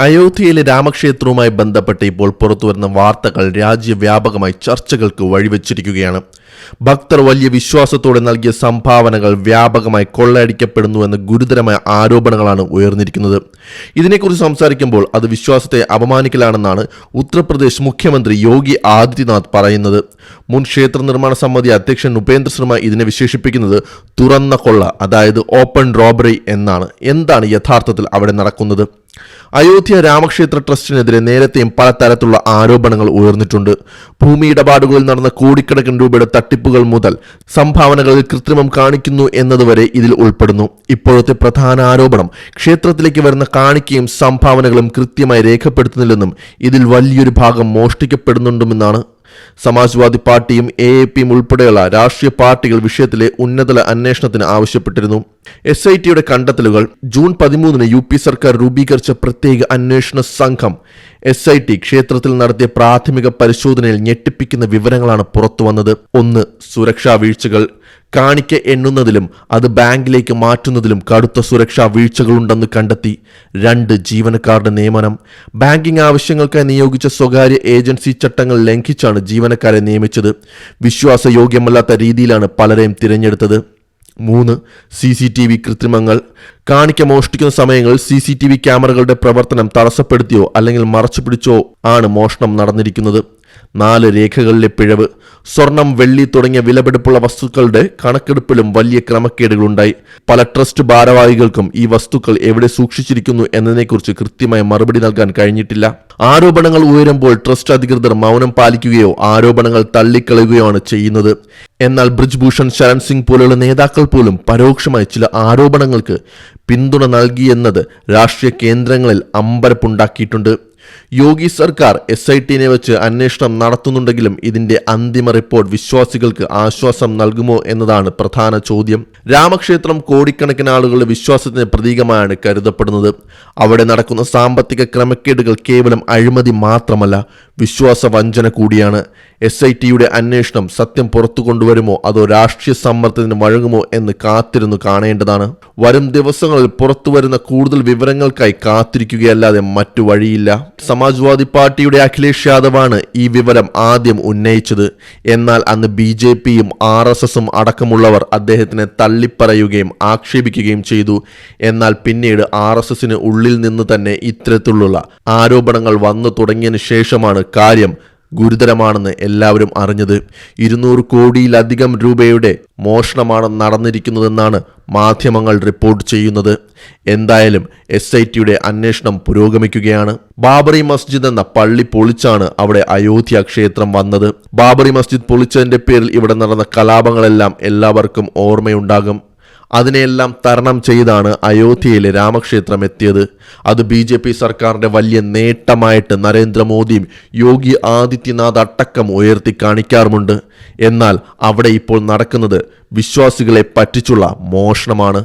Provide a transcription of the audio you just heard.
അയോധ്യയിലെ രാമക്ഷേത്രവുമായി ബന്ധപ്പെട്ട് ഇപ്പോൾ പുറത്തുവരുന്ന വാർത്തകൾ രാജ്യവ്യാപകമായി ചർച്ചകൾക്ക് വഴിവെച്ചിരിക്കുകയാണ്. ഭക്തർ വലിയ വിശ്വാസത്തോടെ നൽകിയ സംഭാവനകൾ വ്യാപകമായി കൊള്ളയടിക്കപ്പെടുന്നുവെന്ന ഗുരുതരമായ ആരോപണങ്ങളാണ് ഉയർന്നിരിക്കുന്നത്. ഇതിനെക്കുറിച്ച് സംസാരിക്കുമ്പോൾ അത് വിശ്വാസത്തെ അപമാനിക്കലാണെന്നാണ് ഉത്തർപ്രദേശ് മുഖ്യമന്ത്രി യോഗി ആദിത്യനാഥ് പറയുന്നത്. മുൻ ക്ഷേത്ര നിർമ്മാണ സമിതി അധ്യക്ഷൻ ഉപേന്ദ്ര ശർമ്മ ഇതിനെ വിശേഷിപ്പിക്കുന്നത് തുറന്ന കൊള്ള, അതായത് ഓപ്പൺ റോബറി എന്നാണ്. എന്താണ് യഥാർത്ഥത്തിൽ അവിടെ നടക്കുന്നത്? അയോധ്യ രാമക്ഷേത്ര ട്രസ്റ്റിനെതിരെ നേരത്തെയും പലതരത്തിലുള്ള ആരോപണങ്ങൾ ഉയർന്നിട്ടുണ്ട്. ഭൂമി ഇടപാടുകളിൽ നടന്ന കോടിക്കണക്കിന് രൂപയുടെ തട്ടിപ്പുകൾ മുതൽ സംഭാവനകളിൽ കൃത്രിമം കാണിക്കുന്നു എന്നതുവരെ ഇതിൽ ഉൾപ്പെടുന്നു. ഇപ്പോഴത്തെ പ്രധാന ആരോപണം ക്ഷേത്രത്തിലേക്ക് വരുന്ന കാണിക്കയും സംഭാവനകളും കൃത്യമായി രേഖപ്പെടുത്തുന്നില്ലെന്നും ഇതിൽ വലിയൊരു ഭാഗം മോഷ്ടിക്കപ്പെടുന്നുണ്ടെന്നാണ്. സമാജ്വാദി പാർട്ടിയും AAPയും ഉൾപ്പെടെയുള്ള രാഷ്ട്രീയ പാർട്ടികൾ വിഷയത്തിലെ ഉന്നതതല അന്വേഷണത്തിന് ആവശ്യപ്പെട്ടിരുന്നു. SITയുടെ കണ്ടെത്തലുകൾ ജൂൺ 13 UP സർക്കാർ രൂപീകരിച്ച പ്രത്യേക അന്വേഷണ സംഘം SIT ക്ഷേത്രത്തിൽ നടത്തിയ പ്രാഥമിക പരിശോധനയിൽ ഞെട്ടിപ്പിക്കുന്ന വിവരങ്ങളാണ് പുറത്തുവന്നത്. 1. സുരക്ഷാ വീഴ്ചകൾ. കാണിക്ക എണ്ണുന്നതിലും അത് ബാങ്കിലേക്ക് മാറ്റുന്നതിലും കടുത്ത സുരക്ഷാ വീഴ്ചകളുണ്ടെന്ന് കണ്ടെത്തി. 2. ജീവനക്കാരുടെ നിയമനം. ബാങ്കിംഗ് ആവശ്യങ്ങൾക്കായി നിയോഗിച്ച സ്വകാര്യ ഏജൻസി ചട്ടങ്ങൾ ലംഘിച്ചാണ് ജീവനക്കാരെ നിയമിച്ചത്. വിശ്വാസയോഗ്യമല്ലാത്ത രീതിയിലാണ് പലരെയും തിരഞ്ഞെടുത്തത്. 3. CCTV കൃത്രിമങ്ങൾ. കാണിക്ക മോഷ്ടിക്കുന്ന സമയങ്ങളിൽ CCTV ക്യാമറകളുടെ പ്രവർത്തനം തടസ്സപ്പെടുത്തിയോ അല്ലെങ്കിൽ മറച്ചുപിടിച്ചോ ആണ് മോഷണം നടന്നിരിക്കുന്നത്. 4. രേഖകളിലെ പിഴവ്. സ്വർണം, വെള്ളി തുടങ്ങിയ വിലപിടിപ്പുള്ള വസ്തുക്കളുടെ കണക്കെടുപ്പിലും വലിയ ക്രമക്കേടുകളുണ്ടായി. പല ട്രസ്റ്റ് ഭാരവാഹികൾക്കും ഈ വസ്തുക്കൾ എവിടെ സൂക്ഷിച്ചിരിക്കുന്നു എന്നതിനെക്കുറിച്ച് കൃത്യമായ മറുപടി നൽകാൻ കഴിഞ്ഞിട്ടില്ല. ആരോപണങ്ങൾ ഉയരുമ്പോൾ ട്രസ്റ്റ് അധികൃതർ മൗനം പാലിക്കുകയോ ആരോപണങ്ങൾ തള്ളിക്കളയുകയോ ആണ് ചെയ്യുന്നത്. എന്നാൽ ബ്രിജ്ഭൂഷൺ ശരൺ സിംഗ് പോലുള്ള നേതാക്കൾ പോലും പരോക്ഷമായി ചില ആരോപണങ്ങൾക്ക് പിന്തുണ നൽകിയെന്നത് രാഷ്ട്രീയ കേന്ദ്രങ്ങളിൽ അമ്പരപ്പുണ്ടാക്കിയിട്ടുണ്ട്. യോഗി സർക്കാർ SITനെ വെച്ച് അന്വേഷണം നടത്തുന്നുണ്ടെങ്കിലും ഇതിന്റെ അന്തിമ റിപ്പോർട്ട് വിശ്വാസികൾക്ക് ആശ്വാസം നൽകുമോ എന്നതാണ് പ്രധാന ചോദ്യം. രാമക്ഷേത്രം കോടിക്കണക്കിന് ആളുകളുടെ വിശ്വാസത്തിന് പ്രതീകമായാണ് കരുതപ്പെടുന്നത്. അവിടെ നടക്കുന്ന സാമ്പത്തിക ക്രമക്കേടുകൾ കേവലം അഴിമതി മാത്രമല്ല, വിശ്വാസ വഞ്ചന കൂടിയാണ്. SITയുടെ അന്വേഷണം സത്യം പുറത്തു കൊണ്ടുവരുമോ അതോ രാഷ്ട്രീയ സമ്മർദ്ദത്തിന് വഴങ്ങുമോ എന്ന് കാത്തിരുന്നു കാണേണ്ടതാണ്. വരും ദിവസങ്ങളിൽ പുറത്തുവരുന്ന കൂടുതൽ വിവരങ്ങൾക്കായി കാത്തിരിക്കുകയല്ലാതെ മറ്റു വഴിയില്ല. സമാജ്വാദി പാർട്ടിയുടെ അഖിലേഷ് യാദവാണ് ഈ വിവരം ആദ്യം ഉന്നയിച്ചത്. എന്നാൽ അന്ന് BJPയും RSSും അടക്കമുള്ളവർ അദ്ദേഹത്തിനെ തള്ളിപ്പറയുകയും ആക്ഷേപിക്കുകയും ചെയ്തു. എന്നാൽ പിന്നീട് RSSന് ഉള്ളിൽ നിന്ന് തന്നെ ഇത്തരത്തിലുള്ള ആരോപണങ്ങൾ വന്നു തുടങ്ങിയതിന് ശേഷമാണ് കാര്യം ഗുരുതരമാണെന്ന് എല്ലാവരും അറിഞ്ഞത്. 200 കോടിയിലധികം രൂപയുടെ മോഷണമാണ് നടന്നിരിക്കുന്നതെന്നാണ് മാധ്യമങ്ങൾ റിപ്പോർട്ട് ചെയ്യുന്നത്. എന്തായാലും SITയുടെ അന്വേഷണം പുരോഗമിക്കുകയാണ്. ബാബറി മസ്ജിദ് എന്ന പള്ളി പൊളിച്ചാണ് അവിടെ അയോധ്യ ക്ഷേത്രം വന്നത്. ബാബറി മസ്ജിദ് പൊളിച്ചതിന്റെ പേരിൽ ഇവിടെ നടന്ന കലാപങ്ങളെല്ലാം എല്ലാവർക്കും ഓർമ്മയുണ്ടാകും. അതിനെയെല്ലാം തരണം ചെയ്താണ് അയോധ്യയിലെ രാമക്ഷേത്രം എത്തിയത്. അത് BJP സർക്കാരിന്റെ വലിയ നേട്ടമായിട്ട് നരേന്ദ്രമോദിയും യോഗി ആദിത്യനാഥ് അടക്കം ഉയർത്തി കാണിക്കാറുമുണ്ട്. എന്നാൽ അവിടെ ഇപ്പോൾ നടക്കുന്നത് വിശ്വാസികളെ പറ്റിച്ചുള്ള മോഷണമാണ്.